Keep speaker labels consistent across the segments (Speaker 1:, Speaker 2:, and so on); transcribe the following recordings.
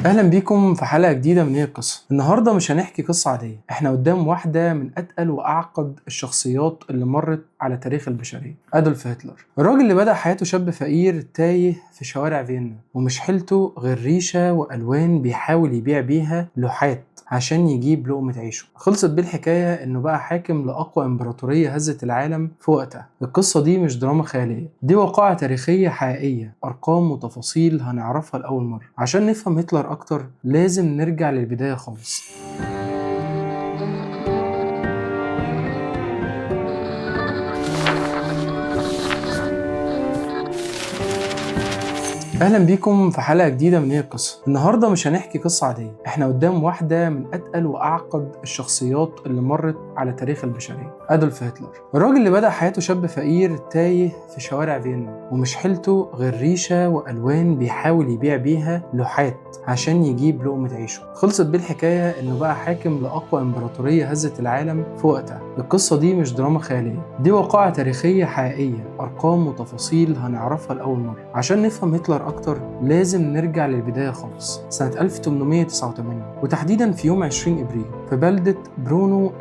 Speaker 1: اهلا بيكم في حلقه جديده من هي القصه. النهارده مش هنحكي قصه عاديه، احنا قدام واحده من اتقل واعقد الشخصيات اللي مرت على تاريخ البشريه، ادولف هتلر. الراجل اللي بدا حياته شاب فقير تايه في شوارع فيينا، ومش حيلته غير ريشه والوان بيحاول يبيع بيها لوحات عشان يجيب لقمة عيشه. خلصت بيه الحكاية انه بقى حاكم لأقوى امبراطورية هزت العالم في وقتها. القصة دي مش دراما خيالية، دي واقعة تاريخية حقيقية، أرقام وتفاصيل هنعرفها لأول مرة. عشان نفهم هتلر أكتر لازم نرجع للبداية خالص. اهلا بيكم في حلقه جديده من هي القصه. النهارده مش هنحكي قصه عاديه، احنا قدام واحده من اتقل واعقد الشخصيات اللي مرت على تاريخ البشريه، ادولف هتلر. الراجل اللي بدا حياته شاب فقير تايه في شوارع فيينا، ومش حيلته غير ريشه والوان بيحاول يبيع بيها لوحات عشان يجيب لقمة عيشه. خلصت بيه الحكاية انه بقى حاكم لأقوى امبراطورية هزت العالم في وقتها. القصة دي مش دراما خيالية، دي واقعة تاريخية حقيقية، أرقام وتفاصيل هنعرفها لأول مرة. عشان نفهم هتلر أكتر لازم نرجع للبداية خالص، سنة 1889 وتحديدا في يوم 20 إبريل في بلدة برونو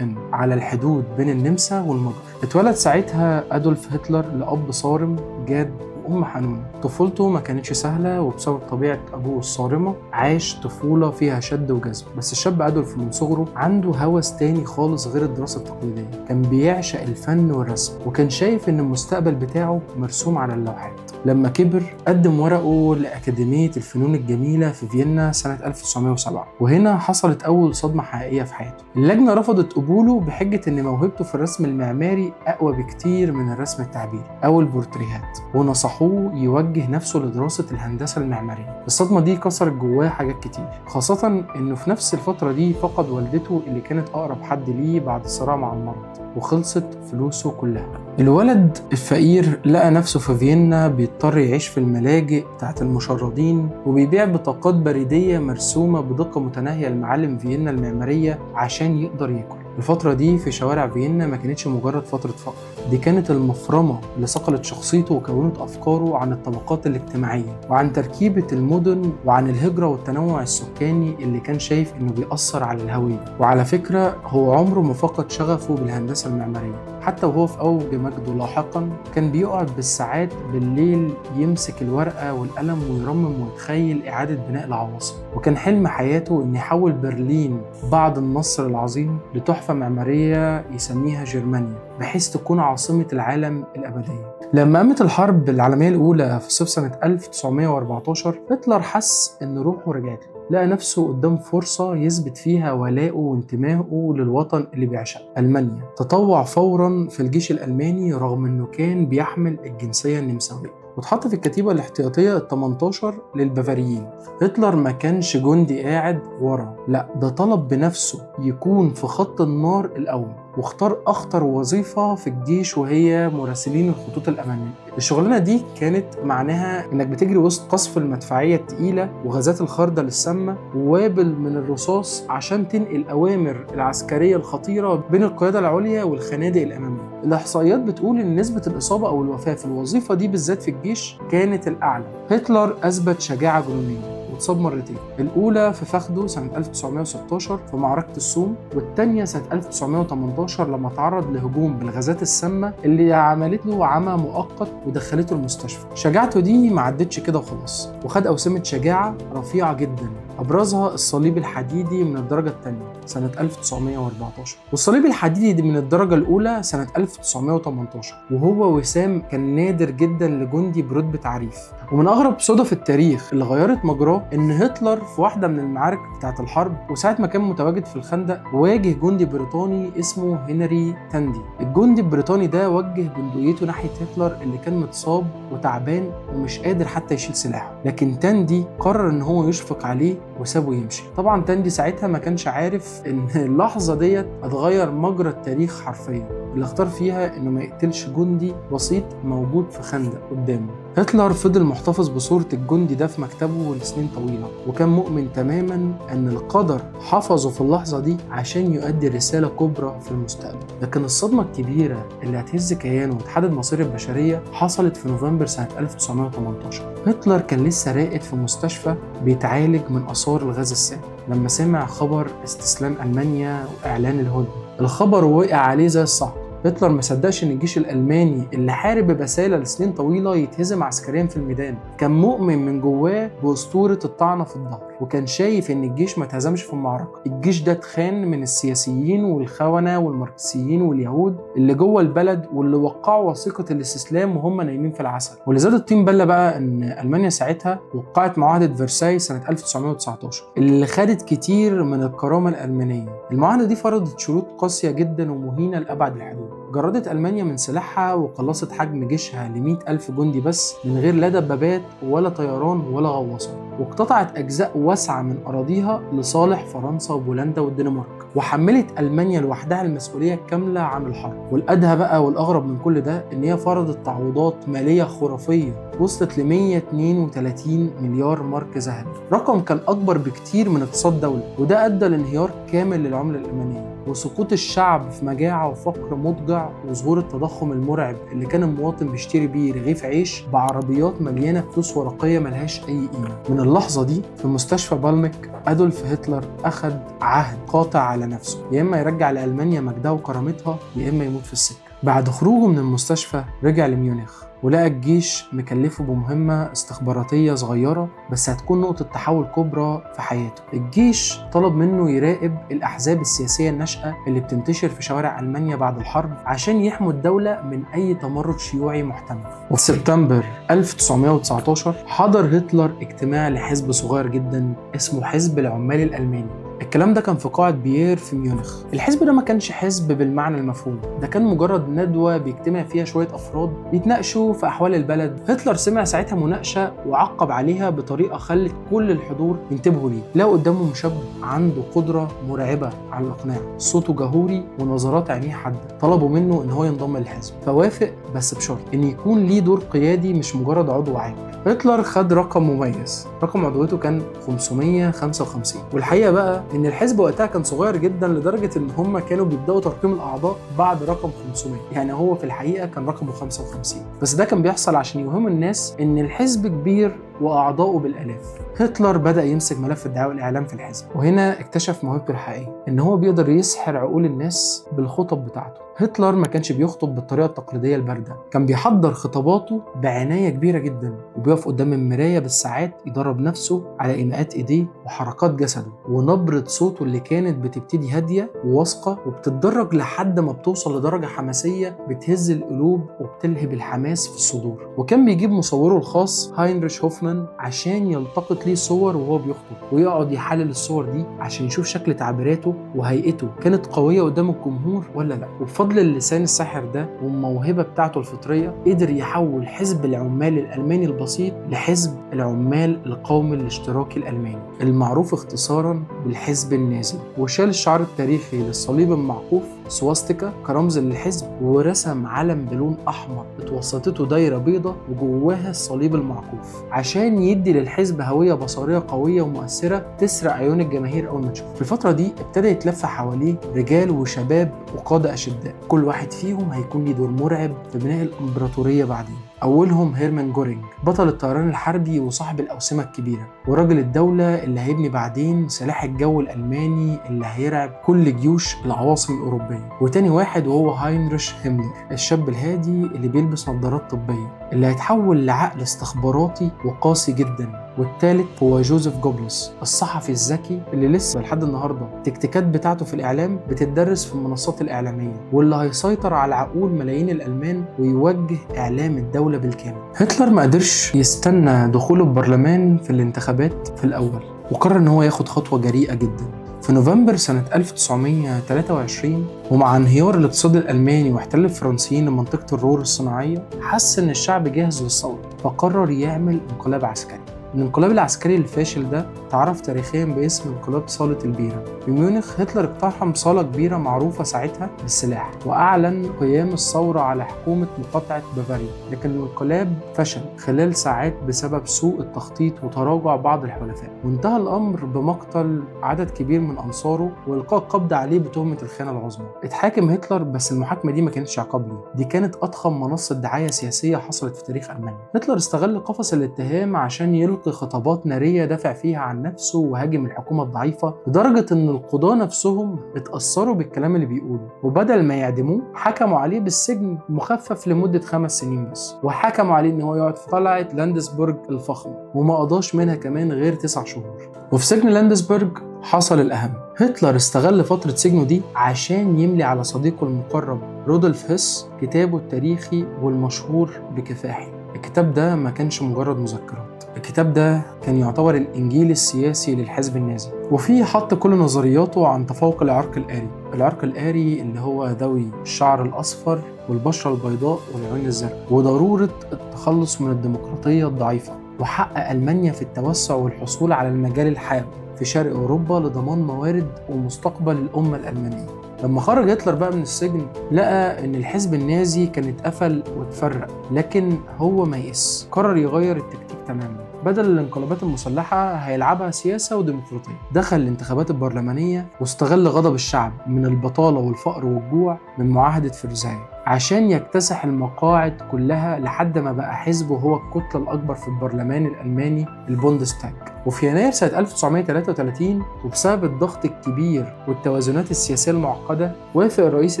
Speaker 1: على الحدود بين النمسا والمجر. اتولد ساعتها أدولف هتلر لأب صارم جاد وأم حنونة. طفولته ما كانتش سهلة، وبسبب طبيعة أبوه الصارمة عاش طفولة فيها شد وجذب. بس الشاب أدولف من صغره عنده هوس تاني خالص غير الدراسة التقليدية، كان بيعشق الفن والرسم، وكان شايف إن المستقبل بتاعه مرسوم على اللوحات. لما كبر قدم ورقه لأكاديمية الفنون الجميلة في فيينا سنة 1907، وهنا حصلت أول صدمة حقيقية في حياته. اللجنة رفضت قبوله بحجة إن موهبته في الرسم المعماري أقوى بكتير من الرسم التعبيري أو البورتريهات، ونصحوه يوجه نفسه لدراسة الهندسة المعمارية. الصدمة دي كسرت جواه حاجات كتير، خاصة إنه في نفس الفترة دي فقد والدته اللي كانت أقرب حد ليه بعد الصراع مع المرض، وخلصت فلوسه كلها. الولد الفقير لقى نفسه في فيينا بيضطر يعيش في الملاجئ بتاعت المشردين، وبيبيع بطاقات بريدية مرسومة بدقة متناهية لمعالم فيينا المعمارية عشان يقدر ياكل. الفترة دي في شوارع فيينا ما كانتش مجرد فترة فقر، دي كانت المفرمة اللي صقلت شخصيته وكونت أفكاره عن الطبقات الاجتماعية وعن تركيبة المدن وعن الهجرة والتنوع السكاني اللي كان شايف إنه بيأثر على الهوية. وعلى فكرة هو عمره ما فقد شغفه بالهندسة المعمارية، حتى وهو في أوج مجده لاحقا كان بيقعد بالساعات بالليل يمسك الورقة والقلم ويرمم ويتخيل إعادة بناء العواصم. وكان حلم حياته إن يحول برلين بعد النصر العظيم لتحفة معمارية يسميها جرمانيا، بحيث تكون عاصمة العالم الأبدية. لما قامت الحرب العالمية الأولى في صيف سنة 1914 هتلر حس إن روحه رجعت له، لقى نفسه قدام فرصة يثبت فيها ولاءه وانتمائه للوطن اللي بيعشقه، ألمانيا. تطوع فورا في الجيش الألماني رغم إنه كان بيحمل الجنسية النمساوية، واتحط في الكتيبة الاحتياطية ال18 للبافاريين. هتلر ما كانش جندي قاعد ورا، لا ده طلب بنفسه يكون في خط النار الأول، واختار أخطر وظيفة في الجيش وهي مراسلين الخطوط الأمامية. الشغلانة دي كانت معناها إنك بتجري وسط قصف المدفعية التقيلة وغازات الخردل السامة ووابل من الرصاص عشان تنقل أوامر العسكرية الخطيرة بين القيادة العليا والخنادق الأمامية. الإحصائيات بتقول إن نسبة الإصابة أو الوفاة في الوظيفة دي بالذات في الجيش كانت الأعلى. هتلر أثبت شجاعة جنونية واتصاب مرتين، الأولى في فخده سنة 1916 في معركة السوم، والتانية سنة 1918 لما تعرض لهجوم بالغازات السامة اللي عملت له عمى مؤقت ودخلته المستشفى. شجاعته دي ما عدتش كده وخلاص، وخد أوسمة شجاعة رفيعة جدا، أبرزها الصليب الحديدي من الدرجة الثانية سنة 1914، والصليب الحديدي دي من الدرجة الأولى سنة 1918. وهو وسام كان نادر جدا لجندي برتبة عريف. ومن أغرب صدف التاريخ اللي غيرت مجراه إن هتلر في واحدة من المعارك بتاعة الحرب وساعة ما كان متواجد في الخندق واجه جندي بريطاني اسمه هنري تاندي. الجندي البريطاني ده وجه بندقيته ناحية هتلر اللي كان متصاب وتعبان ومش قادر حتى يشيل سلاحه، لكن تاندي قرر إن هو يشفق عليه وسابه يمشي. طبعا تاندي ساعتها ما كانش عارف إن اللحظة ديت هتغير مجرى التاريخ حرفيا. اللي اختار فيها انه ما يقتلش جندي بسيط موجود في خندق قدامه. هتلر فضل محتفظ بصورة الجندي ده في مكتبه لسنين طويلة، وكان مؤمن تماما ان القدر حفظه في اللحظة دي عشان يؤدي رسالة كبرى في المستقبل. لكن الصدمة الكبيرة اللي هتهز كيانه وتحدد مصير البشرية حصلت في نوفمبر سنة 1918. هتلر كان لسه راقد في مستشفى بيتعالج من آثار الغاز السام لما سمع خبر استسلام ألمانيا وإعلان الهدنة. الخبر وقع عليه زي الصعق. هتلر ما صدقش ان الجيش الالماني اللي حارب ببساله لسنين طويله يتهزم عسكريا في الميدان. كان مؤمن من جواه باسطوره الطعنه في الظهر، وكان شايف ان الجيش ما اتهزمش في المعركه. الجيش ده اتخان من السياسيين والخونه والماركسيين واليهود اللي جوه البلد، واللي وقعوا وثيقه الاستسلام وهم نايمين في العسل. واللي زاد الطين بله بقى ان المانيا ساعتها وقعت معاهده فرساي سنه 1919 اللي خدت كتير من الكرامه الالمانيه. المعاهده دي فرضت شروط قاسيه جدا ومهينه لابعد الحدود. جردت ألمانيا من سلاحها وقلصت حجم جيشها ل100,000 جندي بس، من غير لا دبابات ولا طيران ولا غواصات، واقتطعت أجزاء واسعة من أراضيها لصالح فرنسا وبولندا والدنمارك، وحملت ألمانيا لوحدها المسؤولية الكاملة عن الحرب. والأدهى بقى والأغرب من كل ده إن هي فرضت تعويضات مالية خرافية وصلت ل 132 مليار مارك ذهبي، رقم كان أكبر بكتير من اقتصاد دولة. وده أدى لانهيار كامل للعملة الألمانية وسقوط الشعب في مجاعة وفقر مضجع وظهور التضخم المرعب اللي كان المواطن بيشتري بيه رغيف عيش بعربيات مليانة فلوس ورقية ملهاش أي قيمة. من اللحظة دي في مستشفى بالمك أدولف هتلر أخذ عهد قاطع على نفسه، يا إما يرجع لألمانيا مجدها وكرامتها يا إما يموت في السكة. بعد خروجه من المستشفى رجع لميونخ ولقى الجيش مكلفه بمهمة استخباراتية صغيرة بس هتكون نقطة تحول كبرى في حياته. الجيش طلب منه يراقب الأحزاب السياسية الناشئة اللي بتنتشر في شوارع ألمانيا بعد الحرب عشان يحموا الدولة من أي تمرد شيوعي محتمل. وفي سبتمبر 1919 حضر هتلر اجتماع لحزب صغير جدا اسمه حزب العمال الألماني. الكلام ده كان في قاعة بيير في ميونخ. الحزب ده ما كانش حزب بالمعنى المفهوم، ده كان مجرد ندوة بيجتمع فيها شوية أفراد بيتناقشوا في أحوال البلد. هتلر سمع ساعتها مناقشة وعقب عليها بطريقة خلت كل الحضور ينتبهوا ليه. لقوا قدامهم شاب عنده قدرة مرعبة على الإقناع، صوته جهوري ونظرات عينيه حادة. طلبوا منه إن هو ينضم للحزب، فوافق بس بشرط إن يكون ليه دور قيادي مش مجرد عضو عابر. هتلر خد رقم مميز، رقم عضويته كان 555. والحقيقة بقى إن الحزب وقتها كان صغير جدا لدرجة إن هم كانوا بيبدأوا ترقيم الأعضاء بعد رقم 500، يعني هو في الحقيقة كان رقمه 55. بس ده كان بيحصل عشان يوهم الناس إن الحزب كبير وأعضاؤه بالآلاف. هتلر بدأ يمسك ملف الدعاية والإعلام في الحزب، وهنا اكتشف موهبته الحقيقية، إن هو بيقدر يسحر عقول الناس بالخطب بتاعته. هتلر ما كانش بيخطب بالطريقة التقليدية الباردة، كان بيحضر خطاباته بعناية كبيرة جدا، وبيقف قدام المراية بالساعات يدرب نفسه على إيماءات إيديه وحركات جسده ونبرة صوته اللي كانت بتبتدي هادية وواثقة وبتتدرج لحد ما بتوصل لدرجة حماسية بتهز القلوب وبتلهب الحماس في الصدور. وكان بيجيب مصوره الخاص هاينريش هوفمان عشان يلتقط ليه صور وهو بيخطب، ويقعد يحلل الصور دي عشان يشوف شكل تعبيراته وهيئته كانت قوية قدام الجمهور ولا لا. وبفضل اللسان الساحر ده والموهبة بتاعته الفطرية قدر يحول حزب العمال الألماني البسيط لحزب العمال القومي الاشتراكي الألماني المعروف اختصارا بالحزب النازي، وشال الشعار التاريخي للصليب المعقوف سواستيكا كرمز للحزب، ورسم علم بلون أحمر اتوسطته دايرة بيضة وجواها الصليب المعقوف عشان يدي للحزب هوية بصرية قوية ومؤثرة تسرق عيون الجماهير أول ما تشوفه. في الفترة دي ابتدى يتلف حواليه رجال وشباب وقادة أشداء، كل واحد فيهم هيكون ليه دور مرعب في بناء الإمبراطورية بعدين. أولهم هيرمان جورينج، بطل الطيران الحربي وصاحب الأوسمة الكبيرة ورجل الدولة اللي هيبني بعدين سلاح الجو الألماني اللي هيرعب كل جيوش العواصم الأوروبية. وتاني واحد وهو هاينريش هيملر، الشاب الهادي اللي بيلبس نظارات طبية اللي هيتحول لعقل استخباراتي وقاسي جدا. والثالث هو جوزيف جوبلس، الصحفي الذكي اللي لسه لحد النهارده التكتيكات بتاعته في الإعلام بتدرس في المنصات الإعلامية، واللي هيسيطر على عقول ملايين الألمان ويوجه إعلام الدولة بالكامل. هتلر ما قدرش يستنى دخول البرلمان في الانتخابات في الأول، وقرر إن هو ياخد خطوة جريئة جدا. في نوفمبر سنة 1923 ومع انهيار الاقتصاد الألماني واحتلال الفرنسيين لمنطقة الرور الصناعية، حس إن الشعب جاهز للثورة، فقرر يعمل انقلاب عسكري. الانقلاب العسكري الفاشل ده تعرف تاريخيا باسم انقلاب صالة البيرة. في ميونخ هتلر اقتحم صالة كبيرة معروفة ساعتها بالسلاح وأعلن قيام الثورة على حكومة مقاطعة بافاريا، لكن الانقلاب فشل خلال ساعات بسبب سوء التخطيط وتراجع بعض الحلفاء، وانتهى الأمر بمقتل عدد كبير من أنصاره وإلقاء القبض عليه بتهمة الخيانة العظمى. اتحاكم هتلر، بس المحاكمة دي ما كانتش عقاب ليه، دي كانت أضخم منصة دعاية سياسية حصلت في تاريخ ألمانيا. هتلر استغل قفص الاتهام عشان يلقي خطابات نارية دافع فيها عن نفسه وهاجم الحكومة الضعيفة، لدرجة إن القضاة نفسهم اتأثروا بالكلام اللي بيقوله، وبدل ما يعدموه حكموا عليه بالسجن مخفف لمدة 5 سنين بس، وحكموا عليه إن هو يقعد في قلعة لاندسبورج الفخمة، وما قضاش منها كمان غير 9 شهور. وفي سجن لاندسبورج حصل الأهم، هتلر استغل فترة سجنه دي عشان يملي على صديقه المقرب رودولف هيس كتابه التاريخي والمشهور بكفاحي. الكتاب ده ما كانش مجرد مذكرات، الكتاب ده كان يعتبر الإنجيل السياسي للحزب النازي، وفيه حط كل نظرياته عن تفوق العرق الآري. العرق الآري اللي هو ذوي الشعر الأصفر والبشرة البيضاء والعيون الزرقاء، وضرورة التخلص من الديمقراطية الضعيفة، وحق ألمانيا في التوسع والحصول على المجال الحيوي في شرق أوروبا لضمان موارد ومستقبل الأمة الألمانية. لما خرج هتلر بقى من السجن لقى إن الحزب النازي كان اتقفل واتفرق، لكن هو ما يئس، قرر يغير التكتيك تماما. بدل الانقلابات المسلحة هيلعبها سياسة وديمقراطية. دخل الانتخابات البرلمانية واستغل غضب الشعب من البطالة والفقر والجوع من معاهدة فرساي عشان يكتسح المقاعد كلها لحد ما بقى حزبه هو الكتلة الأكبر في البرلمان الألماني البوندستاج. وفي يناير سنة 1933 وبسبب الضغط الكبير والتوازنات السياسية المعقدة وافق الرئيس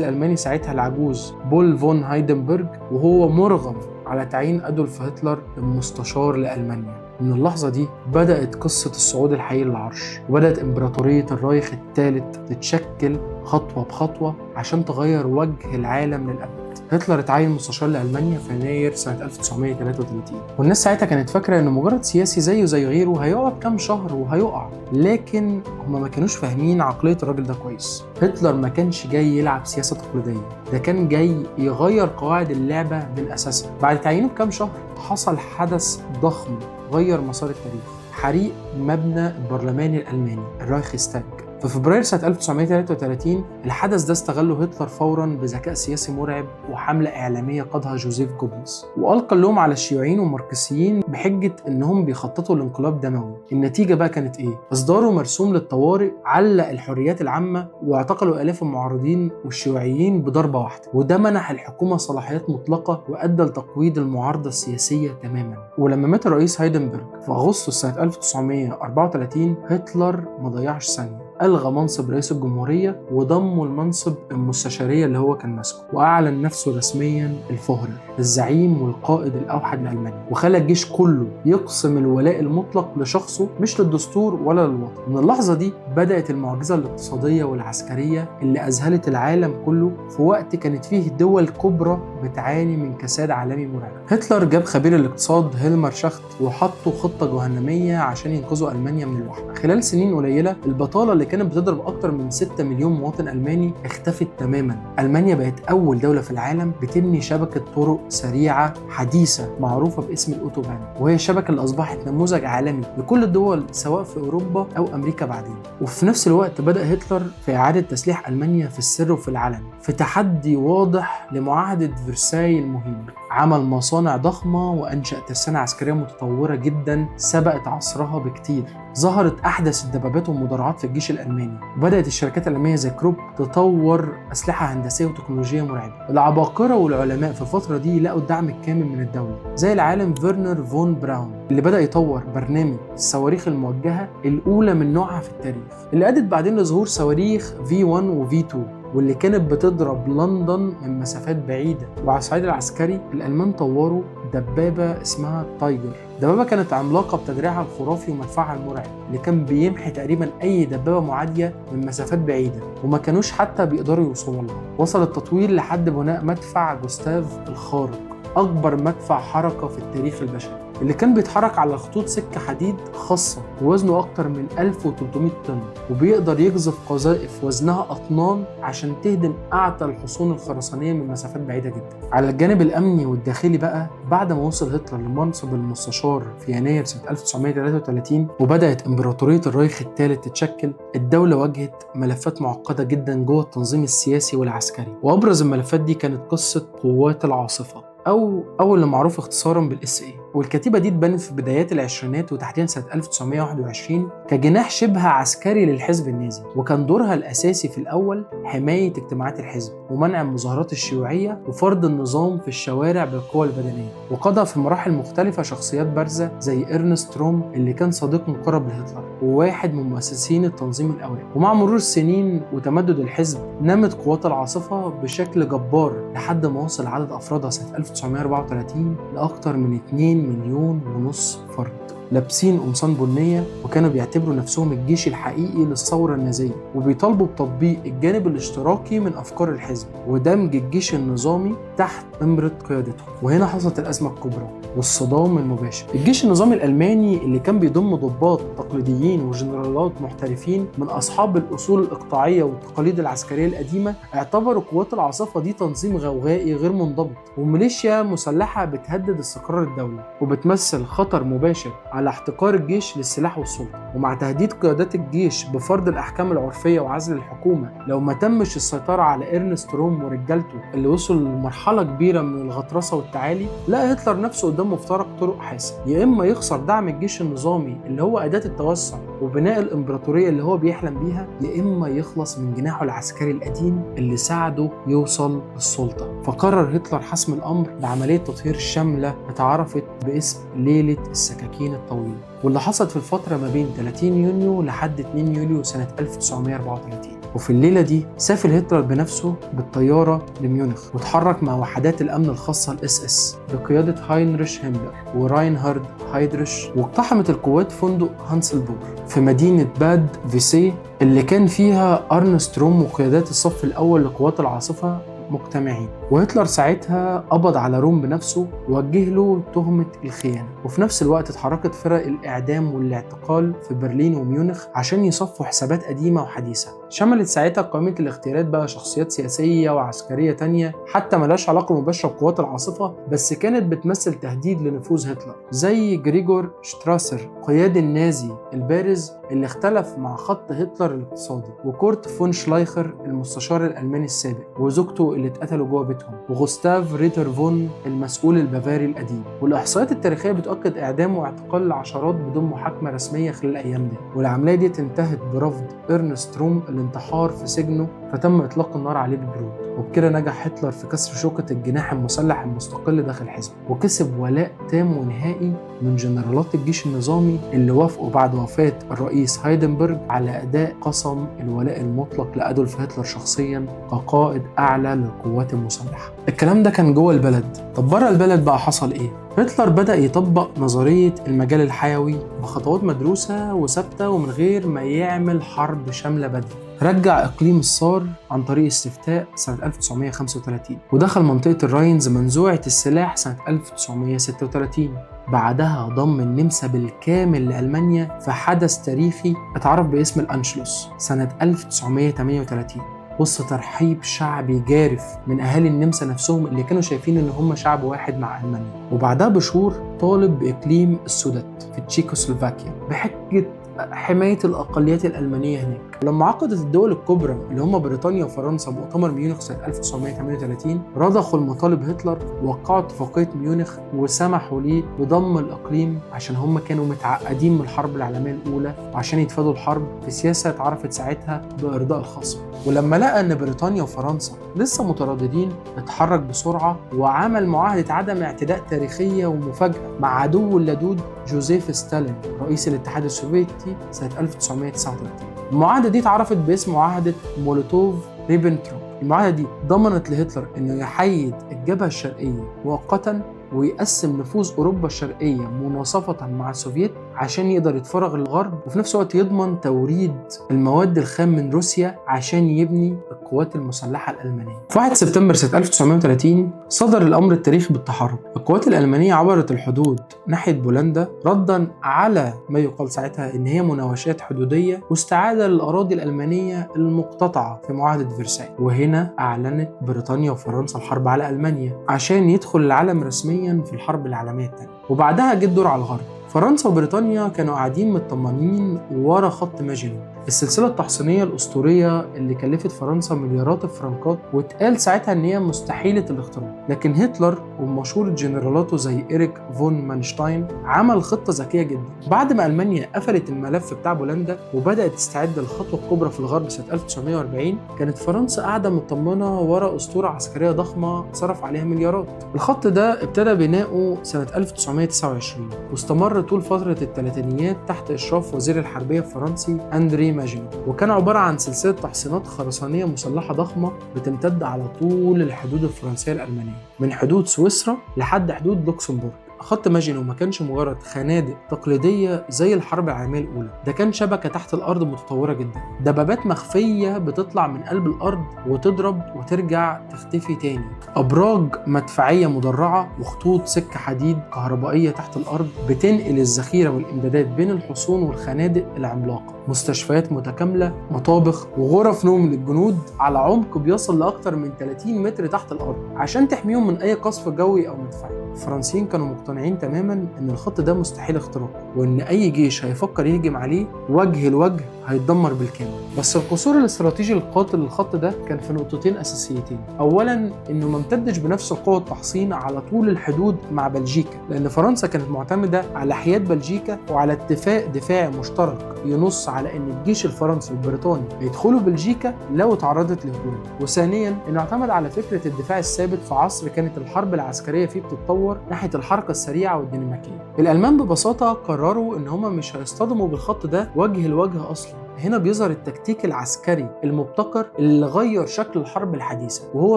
Speaker 1: الألماني ساعتها العجوز بول فون هايدنبرغ وهو مرغم على تعيين أدولف هتلر المستشار لألمانيا. من اللحظة دي بدأت قصة الصعود الحقيقي للعرش، وبدأت إمبراطورية الرايخ الثالث تتشكل خطوة بخطوة عشان تغير وجه العالم للأبد. هتلر اتعين مستشار لألمانيا في يناير سنة 1933، والناس ساعتها كانت فاكرة إنه مجرد سياسي زيه زي غيره هيقعد كام شهر وهيقع، لكن هما ما كانوش فاهمين عقلية الراجل ده كويس. هتلر ما كانش جاي يلعب سياسة تقليدية، ده كان جاي يغير قواعد اللعبة من أساسها. بعد تعيينه بكام شهر حصل حدث ضخم غير مسار التاريخ، حريق مبنى البرلمان الألماني الرايخستاج في فبراير سنة 1933. الحدث ده استغله هتلر فوراً بذكاء سياسي مرعب وحملة إعلامية قادها جوزيف جوبلز، وألقى اللوم على الشيوعيين والماركسيين بحجة إنهم بيخططوا لانقلاب دموي. النتيجة بقى كانت إيه؟ إصداروا مرسوم للطوارئ علق الحريات العامة واعتقلوا آلاف المعارضين والشيوعيين بضربة واحدة، وده منح الحكومة صلاحيات مطلقة وأدى لتقويض المعارضة السياسية تماماً. ولما مات الرئيس هايدنبرغ في أغسطس سنة 1934 هتلر ما ضيعش ثانية، ألغى منصب رئيس الجمهورية وضمه المنصب المستشارية اللي هو كان ماسكه، وأعلن نفسه رسميا الفهرر الزعيم والقائد الأوحد لألمانيا، وخلى الجيش كله يقسم الولاء المطلق لشخصه مش للدستور ولا للوطن. من اللحظة دي بدأت المعجزة الاقتصادية والعسكرية اللي أذهلت العالم كله في وقت كانت فيه دول كبرى بتعاني من كساد عالمي مرعب. هتلر جاب خبير الاقتصاد هيلمر شاخت وحطوا خطة جهنمية عشان ينقذوا ألمانيا من الوحدة. خلال سنين قليلة البطالة اللي كانت بتضرب أكتر من 6 مليون مواطن ألماني اختفت تماما. ألمانيا بقت أول دولة في العالم بتبني شبكة طرق سريعة حديثة معروفة باسم الأوتوبان، وهي الشبكة اللي أصبحت نموذج عالمي لكل الدول سواء في أوروبا أو أمريكا بعدين. وفي نفس الوقت بدأ هتلر في إعادة تسليح ألمانيا في السر وفي العلن في تحدي واضح لمعاهدة فرساي المهمة. عمل مصانع ضخمة وأنشأ ترسانة عسكرية متطورة جدا سبقت عصرها بكتير. ظهرت أحدث الدبابات والمدرعات في الجيش الألماني، وبدأت الشركات الألمانية زي كروب تطور أسلحة هندسية وتكنولوجية مرعبة. العباقرة والعلماء في الفترة دي لقوا الدعم الكامل من الدولة، زي العالم فيرنر فون براون اللي بدأ يطور برنامج الصواريخ الموجهة الأولى من نوعها في التاريخ، اللي أدت بعدين لظهور صواريخ V1 و V2 واللي كانت بتضرب لندن من مسافات بعيدة. وعلى الصعيد العسكري الألمان طوروا دبابة اسمها تايجر. دبابة كانت عملاقة بتدريعها الخرافي ومدفعها المرعب اللي كان بيمحي تقريبا أي دبابة معادية من مسافات بعيدة، وما كانوش حتى بيقدروا يوصلوا لها. وصل التطوير لحد بناء مدفع جوستاف الخارق أكبر مدفع حركة في التاريخ البشري، اللي كان بيتحرك على خطوط سكة حديد خاصة ووزنه أكتر من 1300 طن، وبيقدر يقذف قذائف وزنها أطنان عشان تهدم أعتى الحصون الخرسانية من مسافات بعيدة جدا. على الجانب الأمني والداخلي بقى، بعد ما وصل هتلر لمنصب المستشار في يناير سنة 1933 وبدأت إمبراطورية الرايخ الثالث تتشكل، الدولة واجهت ملفات معقدة جدا جوه التنظيم السياسي والعسكري، وأبرز الملفات دي كانت قصة قوات العاصفة أو اللي معروف اختصارا بالإس إيه. والكتيبة دي اتبنت في بدايات العشرينات وتحديدا سنة 1921 كجناح شبه عسكري للحزب النازي، وكان دورها الأساسي في الأول حماية اجتماعات الحزب ومنع المظاهرات الشيوعية وفرض النظام في الشوارع بالقوة البدنية. وقضى في مراحل مختلفة شخصيات بارزة زي إرنست روم اللي كان صديق مقرب لهتلر وواحد من مؤسسين التنظيم الأوائل. ومع مرور السنين وتمدد الحزب نمت قوات العاصفة بشكل جبار لحد ما وصل عدد أفرادها سنة 1934 لأكثر من 2.5 مليون فرد لابسين قمصان بنية، وكانوا بيعتبروا نفسهم الجيش الحقيقي للثورة النازية، وبيطالبوا بتطبيق الجانب الاشتراكي من أفكار الحزب ودمج الجيش النظامي تحت إمرة قيادته. وهنا حصلت الأزمة الكبرى والصدام المباشر. الجيش النظامي الألماني اللي كان بيضم ضباط تقليديين وجنرالات محترفين من أصحاب الأصول الإقطاعية والتقاليد العسكرية القديمة اعتبروا قوات العاصفة دي تنظيم غوغائي غير منضبط وميليشيا مسلحة بتهدد استقرار الدولة وبتمثل خطر مباشر على احتكار الجيش للسلاح والسلطة. ومع تهديد قيادات الجيش بفرض الأحكام العرفية وعزل الحكومة لو ما تمش السيطرة على إرنست روم ورجالته اللي وصلوا لمرحلة كبيرة من الغطرسة والتعالي، لقى هتلر نفسه قدام مفترق طرق حاسم: يا إما يخسر دعم الجيش النظامي اللي هو أداة التوسع وبناء الإمبراطورية اللي هو بيحلم بيها، يا إما يخلص من جناحه العسكري القديم اللي ساعده يوصل للسلطة. فقرر هتلر حسم الأمر بعملية تطهير شاملة اتعرفت باسم ليلة السكاكين الطويلة، واللي حصلت في الفترة ما بين 30 يونيو لحد 2 يوليو سنة 1934. وفي الليلة دي سافر هتلر بنفسه بالطيارة لميونخ وتحرك مع وحدات الأمن الخاصة الإس إس بقيادة هاينريش هيملر وراينهارد هايدريش، واقتحمت القوات فندق هانسلبور في مدينة باد فيسي اللي كان فيها أرنست روم وقيادات الصف الأول لقوات العاصفة مجتمعين. وهتلر ساعتها قبض على روم بنفسه ووجه له تهمة الخيانة، وفي نفس الوقت اتحركت فرق الإعدام والاعتقال في برلين وميونخ عشان يصفوا حسابات قديمة وحديثة. شملت ساعتها قائمة الاغتيالات بقى شخصيات سياسية وعسكرية تانية حتى ملاش علاقة مباشرة بقوات العاصفة، بس كانت بتمثل تهديد لنفوذ هتلر، زي جريجور شتراسر قيادي النازي البارز اللي اختلف مع خط هتلر الاقتصادي، وكورت فون شلايخر المستشار الألماني السابق وزوجته اللي اتقتلوا جوه بيتهم، وغوستاف ريتر فون المسؤول البافاري القديم. والإحصائيات التاريخية بتؤكد إعدام واعتقال العشرات بدون محاكمة رسمية خلال الأيام دي. والعملية دي انتهت برفض إرنست روم الانتحار في سجنه، فتم إطلاق النار عليه ببرود. وبكده نجح هتلر في كسر شوكة الجناح المسلح المستقل داخل الحزب، وكسب ولاء تام ونهائي من جنرالات الجيش النظامي اللي وافقوا بعد وفاة الرئيس هايدنبرج على أداء قسم الولاء المطلق لأدولف هتلر شخصيا كقائد أعلى للقوات المسلحة. الكلام ده كان جوه البلد. طب بره البلد بقى حصل إيه؟ هتلر بدأ يطبق نظرية المجال الحيوي بخطوات مدروسة وثابتة ومن غير ما يعمل حرب شاملة بدري. رجع إقليم الصار عن طريق استفتاء سنة 1935، ودخل منطقة الراينز منزوعة السلاح سنة 1936. بعدها ضم النمسا بالكامل لألمانيا في حدث تاريخي اتعرف باسم الأنشلوس سنة 1938 وسط ترحيب شعبي جارف من أهالي النمسا نفسهم اللي كانوا شايفين إن هم شعب واحد مع ألمانيا. وبعدها بشهور طالب بإقليم السودت في تشيكوسلوفاكيا بحجة حماية الأقليات الألمانية هناك. ولما عقدت الدول الكبرى اللي هم بريطانيا وفرنسا مؤتمر ميونخ سنة 1938 رضخوا المطالب هتلر ووقعوا اتفاقية ميونخ وسمحوا ليه بضم الإقليم عشان هم كانوا متعقدين من الحرب العالمية الأولى وعشان يتفادوا الحرب في سياسة اتعرفت ساعتها بإرضاء الخصم. ولما لقى أن بريطانيا وفرنسا لسه مترددين اتحرك بسرعة وعمل معاهدة عدم اعتداء تاريخية ومفاجأة مع عدوه اللدود جوزيف ستالين رئيس الاتحاد السوفيتي سنة 1939. المعاهدة دي اتعرفت باسم معاهدة مولوتوف ريبنتروب. المعاهدة دي ضمنت لهتلر انه يحيد الجبهة الشرقية مؤقتا ويقسم نفوذ اوروبا الشرقية مناصفة مع السوفييت عشان يقدر يتفرغ للغرب، وفي نفس الوقت يضمن توريد المواد الخام من روسيا عشان يبني القوات المسلحة الألمانية. في 1 سبتمبر سنة 1930 صدر الأمر التاريخي بالتحرك. القوات الألمانية عبرت الحدود ناحية بولندا ردا على ما يقال ساعتها إن هي مناوشات حدودية واستعادة للأراضي الألمانية المقتطعة في معاهدة فرساي. وهنا أعلنت بريطانيا وفرنسا الحرب على ألمانيا عشان يدخل العالم رسميا في الحرب العالمية الثانية. وبعدها جه الدور على الغرب. فرنسا وبريطانيا كانوا قاعدين مطمنين ورا خط ماجينو، السلسلة التحصينية الأسطورية اللي كلفت فرنسا مليارات الفرنكات واتقال ساعتها إن هي مستحيلة الاختراق. لكن هتلر ومشهور جنرالاته زي إريك فون مانشتاين عمل خطة ذكية جدا. بعد ما ألمانيا قفلت الملف بتاع بولندا وبدأت تستعد للخطوة الكبرى في الغرب سنة 1940، كانت فرنسا قاعدة مطمنة ورا أسطورة عسكرية ضخمة صرف عليها مليارات. الخط ده ابتدى بناؤه سنة 1929 واستمر طول فترة الثلاثينيات تحت إشراف وزير الحربية الفرنسي أندري ماجينو، وكان عبارة عن سلسلة تحصينات خرسانية مسلحة ضخمة بتمتد على طول الحدود الفرنسية الألمانية من حدود سويسرا لحد حدود لوكسمبورغ. خط ماجينو ما كانش مجرد خنادق تقليدية زي الحرب العالمية الأولى، ده كان شبكة تحت الأرض متطورة جدا، دبابات مخفية بتطلع من قلب الأرض وتضرب وترجع تختفي تاني، أبراج مدفعية مدرعة وخطوط سكة حديد كهربائية تحت الأرض بتنقل الذخيرة والإمدادات بين الحصون والخنادق العملاقة، مستشفيات متكاملة، مطابخ وغرف نوم للجنود على عمق بيصل لأكثر من 30 متر تحت الأرض عشان تحميهم من أي قصف جوي أو مدفعي. الفرنسيين كانوا مقتنعين تماما ان الخط ده مستحيل اختراقه، وان اي جيش هيفكر يهجم عليه وجه لوجه هيتدمر بالكامل. بس القصور الاستراتيجي القاتل للخط ده كان في نقطتين اساسيتين. اولا انه ما امتدش بنفس القوه التحصين على طول الحدود مع بلجيكا، لان فرنسا كانت معتمده على حياد بلجيكا وعلى اتفاق دفاعي مشترك ينص على ان الجيش الفرنسي والبريطاني هيدخلوا بلجيكا لو تعرضت لهجوم. وثانيا انه اعتمد على فكره الدفاع الثابت في عصر كانت الحرب العسكريه فيه بتتطور ناحيه الحركه السريعه والديناميكيه. الالمان ببساطه قرروا ان هم مش هيصطدموا بالخط ده وجه لوجه اصلا. هنا بيظهر التكتيك العسكري المبتكر اللي غير شكل الحرب الحديثه، وهو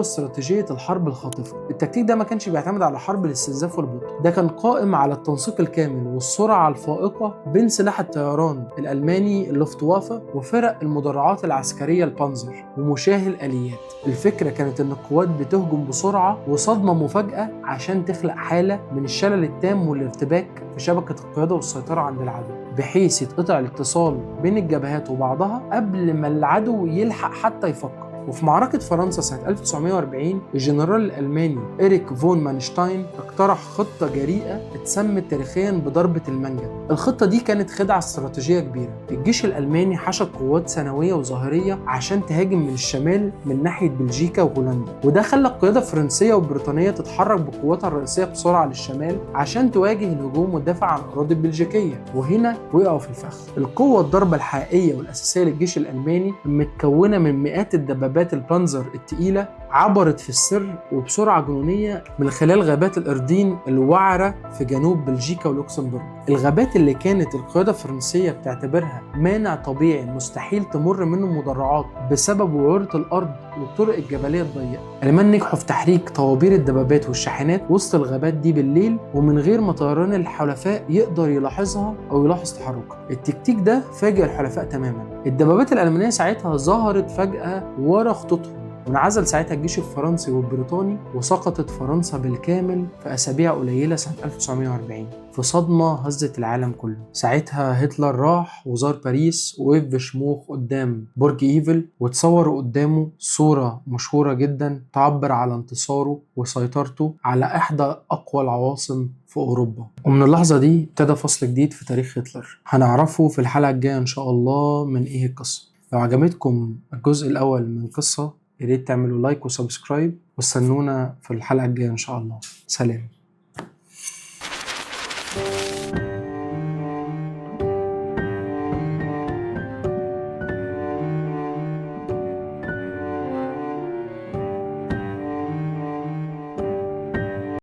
Speaker 1: استراتيجيه الحرب الخاطفه. التكتيك ده ما كانش بيعتمد على حرب الاستنزاف والبطء، ده كان قائم على التنسيق الكامل والسرعه الفائقه بين سلاح الطيران الالماني اللوفتوافه وفرق المدرعات العسكريه البانزر ومشاه الاليات. الفكره كانت ان القوات بتهجم بسرعه وصدمه مفاجاه عشان تخلق حاله من الشلل التام والارتباك في شبكه القياده والسيطره عند العدو، بحيث يتقطع الاتصال بين الجبهات وبعضها قبل ما العدو يلحق حتى يفكر. وفي معركة فرنسا سنة 1940 الجنرال الألماني إريك فون مانشتاين اقترح خطة جريئة اتسمت تاريخيا بضربة المنجم. الخطة دي كانت خدعة استراتيجية كبيرة. الجيش الألماني حشد قوات ثانوية وظاهرية عشان تهاجم من الشمال من ناحية بلجيكا وهولندا، وده خلى القيادة الفرنسية والبريطانية تتحرك بقواتها الرئيسية بسرعة للشمال عشان تواجه الهجوم والدفاع عن الأراضي البلجيكية. وهنا وقعوا في الفخ. القوة الضربة الحقيقية والأساسية للجيش الألماني متكونة من مئات الدبابات البانزر التقيلة عبرت في السر وبسرعة جنونية من خلال غابات الأردين الوعرة في جنوب بلجيكا ولوكسمبورغ. الغابات اللي كانت القيادة الفرنسية بتعتبرها مانع طبيعي مستحيل تمر منه مدرعات بسبب وعورة الأرض والطرق الجبلية الضيقة. الألمان نجحوا في تحريك طوابير الدبابات والشاحنات وسط الغابات دي بالليل ومن غير ما طيران الحلفاء يقدر يلاحظها أو يلاحظ تحركها. التكتيك ده فاجئ الحلفاء تماما. الدبابات الألمانية ساعتها ظهرت فجأة ورا خطوطهم، وانعزل ساعتها الجيش الفرنسي والبريطاني، وسقطت فرنسا بالكامل في أسابيع قليلة سنة 1940 في صدمة هزت العالم كله. ساعتها هتلر راح وزار باريس ووقف بشموخ قدام برج إيفل وتصوروا قدامه صورة مشهورة جدا تعبر على انتصاره وسيطرته على إحدى أقوى العواصم في أوروبا. ومن اللحظة دي ابتدى فصل جديد في تاريخ هتلر هنعرفه في الحلقة الجاية إن شاء الله من إيه القصة. لو عجبتكم الجزء الأول من القصة يا ريت تعملوا لايك وسبسكرايب واستنونا في الحلقة الجاية إن شاء الله. سلام.